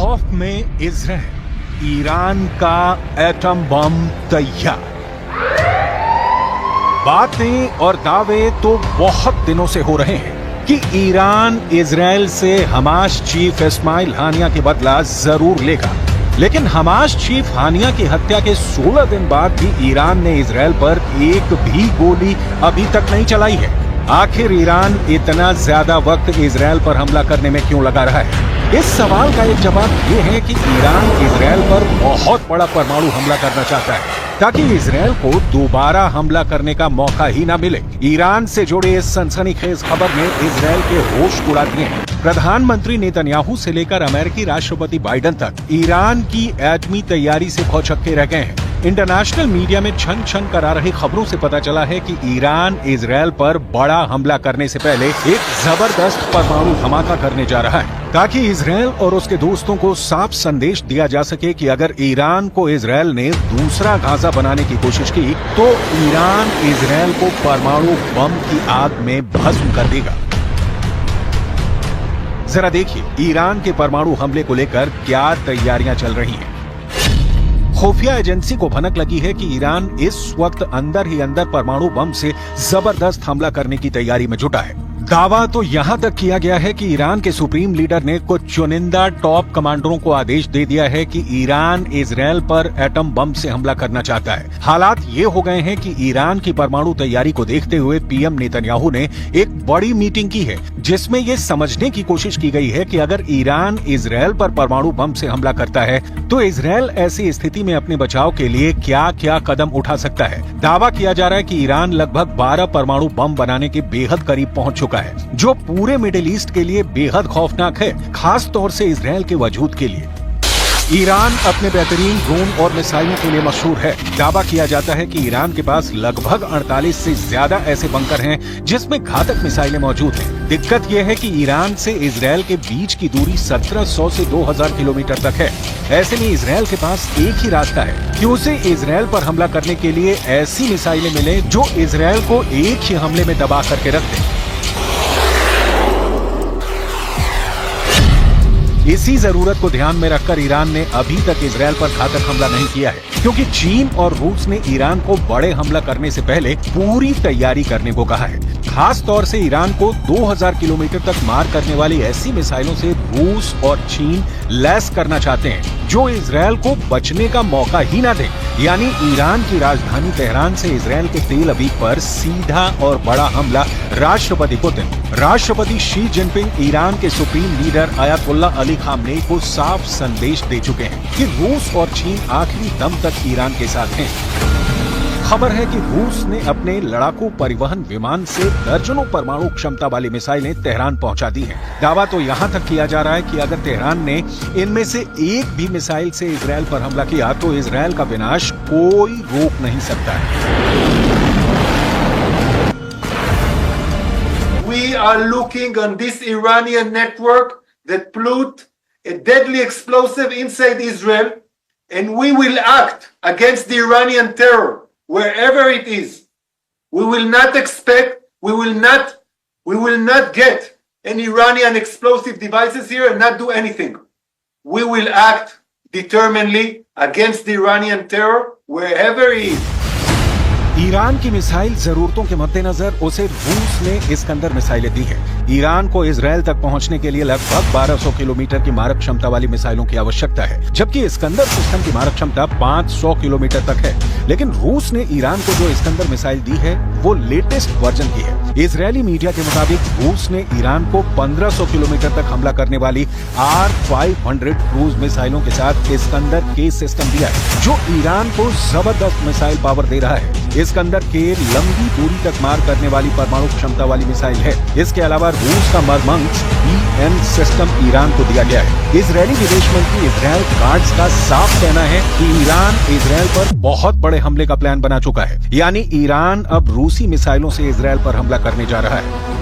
खौफ में Israel, Iran का एटम बम तैयार। बातें और दावे तो बहुत दिनों से हो रहे हैं कि ईरान इजराइल से हमास चीफ इस्माइल हानिया के बदला जरूर लेगा, लेकिन हमास चीफ हानिया की हत्या के 16 दिन बाद भी ईरान ने इजराइल पर एक भी गोली अभी तक नहीं चलाई है। आखिर ईरान इतना ज्यादा वक्त इजराइल पर हमला करने में क्यों लगा रहा है? इस सवाल का एक जवाब ये है कि ईरान इजराइल पर बहुत बड़ा परमाणु हमला करना चाहता है ताकि इजराइल को दोबारा हमला करने का मौका ही ना मिले। ईरान से जुड़े इस सनसनीखेज खबर ने इजराइल के होश उड़ा दिए हैं। प्रधानमंत्री नेतन्याहू से लेकर अमेरिकी राष्ट्रपति बाइडेन तक ईरान की एटमी तैयारी से भौचक्के रह गए हैं। इंटरनेशनल मीडिया में छन छन करा रही खबरों से पता चला है कि ईरान इजराइल पर बड़ा हमला करने से पहले एक जबरदस्त परमाणु धमाका करने जा रहा है ताकि इजराइल और उसके दोस्तों को साफ संदेश दिया जा सके कि अगर ईरान को इजराइल ने दूसरा गाजा बनाने की कोशिश की तो ईरान इजराइल को परमाणु बम की आग में भस्म कर देगा। जरा देखिए ईरान के परमाणु हमले को लेकर क्या तैयारियां चल रही हैं। खुफिया एजेंसी को भनक लगी है कि ईरान इस वक्त अंदर ही अंदर परमाणु बम से जबरदस्त हमला करने की तैयारी में जुटा है। दावा तो यहां तक किया गया है कि ईरान के सुप्रीम लीडर ने कुछ चुनिंदा टॉप कमांडरों को आदेश दे दिया है कि ईरान इजराइल पर एटम बम से हमला करना चाहता है। हालात ये हो गए हैं कि ईरान की परमाणु तैयारी को देखते हुए पीएम नेतन्याहू ने एक बड़ी मीटिंग की है जिसमें ये समझने की कोशिश की गई है कि अगर ईरान इजराइल पर परमाणु बम से हमला करता है तो इजराइल ऐसी स्थिति में अपने बचाव के लिए क्या क्या कदम उठा सकता है। दावा किया जा रहा है कि ईरान लगभग 12 परमाणु बम बनाने के बेहद करीब पहुंच चुका है, जो पूरे मिडिल ईस्ट के लिए बेहद खौफनाक है, खास तौर से इजराइल के वजूद के लिए। ईरान अपने बेहतरीन ड्रोन और मिसाइलों के लिए मशहूर है। दावा किया जाता है कि ईरान के पास लगभग 48 से ज्यादा ऐसे बंकर हैं जिसमें घातक मिसाइलें मौजूद हैं। दिक्कत यह है कि ईरान से इजराइल के बीच की दूरी 1700 से 2000 किलोमीटर तक है। ऐसे में इजराइल के पास एक ही रास्ता है कि उसे इजराइल पर हमला करने के लिए ऐसी मिसाइलें मिले जो इजराइल को एक ही हमले में दबा करके रख दें। इसी जरूरत को ध्यान में रखकर ईरान ने अभी तक इजराइल पर घातक हमला नहीं किया है, क्योंकि चीन और रूस ने ईरान को बड़े हमला करने से पहले पूरी तैयारी करने को कहा है। खास तौर से ईरान को 2000 किलोमीटर तक मार करने वाली ऐसी मिसाइलों से रूस और चीन लैस करना चाहते हैं जो इजराइल को बचने का मौका ही ना दे। यानी ईरान की राजधानी तेहरान से इजराइल के तेल अवीव पर सीधा और बड़ा हमला राष्ट्रपति पुतिन, राष्ट्रपति शी जिनपिंग ईरान के supreme leader Ayatollah Ali Khamenei को साफ संदेश दे चुके हैं कि रूस और चीन आखिरी दम तक ईरान के साथ हैं। खबर है कि रूस ने अपने लड़ाकू परिवहन विमान से दर्जनों परमाणु क्षमता वाली मिसाइलें तेहरान पहुंचा दी हैं। दावा तो यहां तक किया जा रहा है कि अगर तेहरान ने इनमें से एक भी मिसाइल से इजराइल पर हमला किया तो इजराइल का विनाश कोई रोक नहीं सकता है। We are looking on this Iranian network that put a deadly explosive inside Israel, and we will act against the Iranian terror wherever it is. We will not expect, we will not get any Iranian explosive devices here and not do anything. We will act determinedly against the Iranian terror wherever it is. Iran की missile जरूरतों के मद्देनजर उसे रूस ने Iskander मिसाइलें दी है। Iran को इजराइल तक पहुंचने के लिए लगभग 1200 किलोमीटर की मारक क्षमता वाली मिसाइलों की आवश्यकता है, जबकि इस्कंदर सिस्टम की मारक क्षमता 500 किलोमीटर तक है। लेकिन रूस ने ईरान को जो इस्कंदर मिसाइल दी है वो लेटेस्ट वर्जन की है। इजरायली मीडिया के मुताबिक रूस ने ईरान को 1500 किलोमीटर तक हमला करने वाली R-500 क्रूज मिसाइलों के साथ इस्कंदर के सिस्टम दिया है, जो ईरान को जबरदस्त मिसाइल पावर दे रहा है। इस्कंदर के लंबी दूरी तक मार करने वाली परमाणु क्षमता वाली मिसाइल है। इसके अलावा रूस का मरमंग्स BN सिस्टम ईरान को दिया गया है। इजरायली विदेश मंत्री इजराइल काट्ज का साफ कहना है कि ईरान इजराइल पर बहुत बड़े हमले का प्लान बना चुका है। यानी ईरान अब रूसी मिसाइलों से इजराइल पर हमला करने जा रहा है।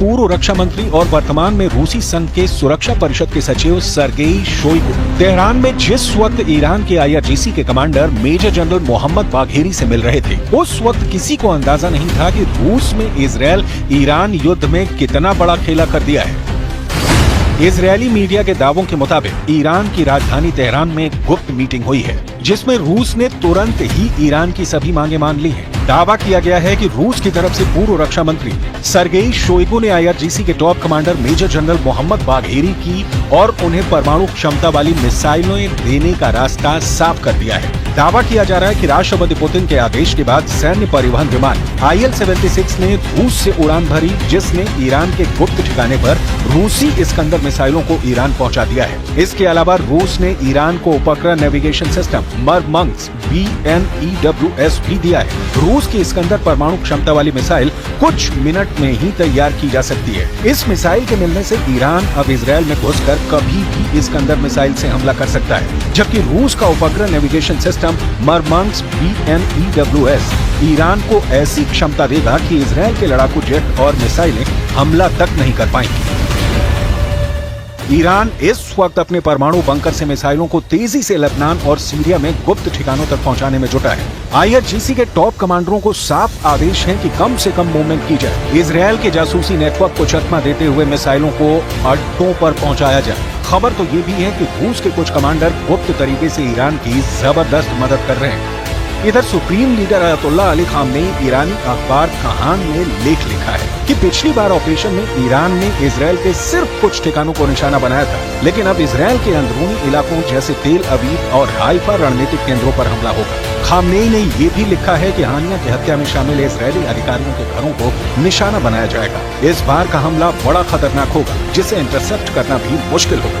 पूर्व रक्षा मंत्री और वर्तमान में रूसी संघ के सुरक्षा परिषद के सचिव सर्गेई शोइगु तेहरान में जिस वक्त ईरान के IRGC के commander major general Mohammad Bagheri से मिल रहे थे, उस वक्त किसी को अंदाजा नहीं था कि रूस में इजरायल ईरान युद्ध में कितना बड़ा खेला कर दिया है। इजरायली मीडिया के दावों के मुताबिक ईरान की राजधानी तेहरान में गुप्त मीटिंग हुई है, जिसमें रूस ने तुरंत ही ईरान की सभी मांगे मान ली हैं। दावा किया गया है कि रूस की तरफ से पूर्व रक्षा मंत्री सर्गेई शोइगु ने IRGC के top commander major general Mohammad Bagheri की और उन्हें परमाणु क्षमता वाली मिसाइलें देने का रास्ता साफ कर दिया है। दावा किया जा रहा है कि राष्ट्रपति पुतिन के आदेश के बाद सैन्य परिवहन विमान IL-76 ने रूस से उड़ान भरी, जिसने ईरान के गुप्त ठिकाने पर रूसी इस्कंदर मिसाइलों को ईरान पहुंचा दिया है। इसके अलावा रूस ने ईरान को उपग्रह नेविगेशन सिस्टम मरमंग्स BNEWS भी दिया है। रूस की इस्कंदर परमाणु क्षमता वाली मिसाइल कुछ मिनट में ही तैयार की जा सकती है। इस मिसाइल के मिलने से ईरान अब इजरायल में घुसकर कभी भी इस्कंदर मिसाइल से हमला कर सकता है, जबकि रूस का उपग्रह नेविगेशन सिस्टम मरमंग्स BNEWS ईरान को ऐसी क्षमता देगा कि इजरायल के लड़ाकू जेट और मिसाइलें हमला तक नहीं कर पाएंगी। ईरान इस वक्त अपने परमाणु बंकर से मिसाइलों को तेजी से लेबनान और सीरिया में गुप्त ठिकानों तक पहुंचाने में जुटा है। IRGC के टॉप कमांडरों को साफ आदेश है कि कम से कम मूवमेंट की जाए, इजरायल के जासूसी नेटवर्क को चकमा देते हुए मिसाइलों को अड्डों पर पहुंचाया जाए। खबर तो ये भी है कि रूस के कुछ कमांडर गुप्त तरीके से ईरान की जबरदस्त मदद कर रहे हैं। इधर supreme leader Ayatollah Ali Khamenei ईरानी अखबार कहान में लेख लिखा है कि पिछली बार ऑपरेशन में ईरान ने इजरायल के सिर्फ कुछ ठिकानों को निशाना बनाया था, लेकिन अब इजरायल के अंदरूनी इलाकों जैसे तेल अवीव और हाइफा रणनीतिक केंद्रों पर हमला होगा। खामनेई ने ये भी लिखा है कि हानिया की हत्या में शामिल इजरायली अधिकारियों के घरों को निशाना बनाया जाएगा। इस बार का हमला बड़ा खतरनाक होगा, जिसे इंटरसेप्ट करना भी मुश्किल होगा।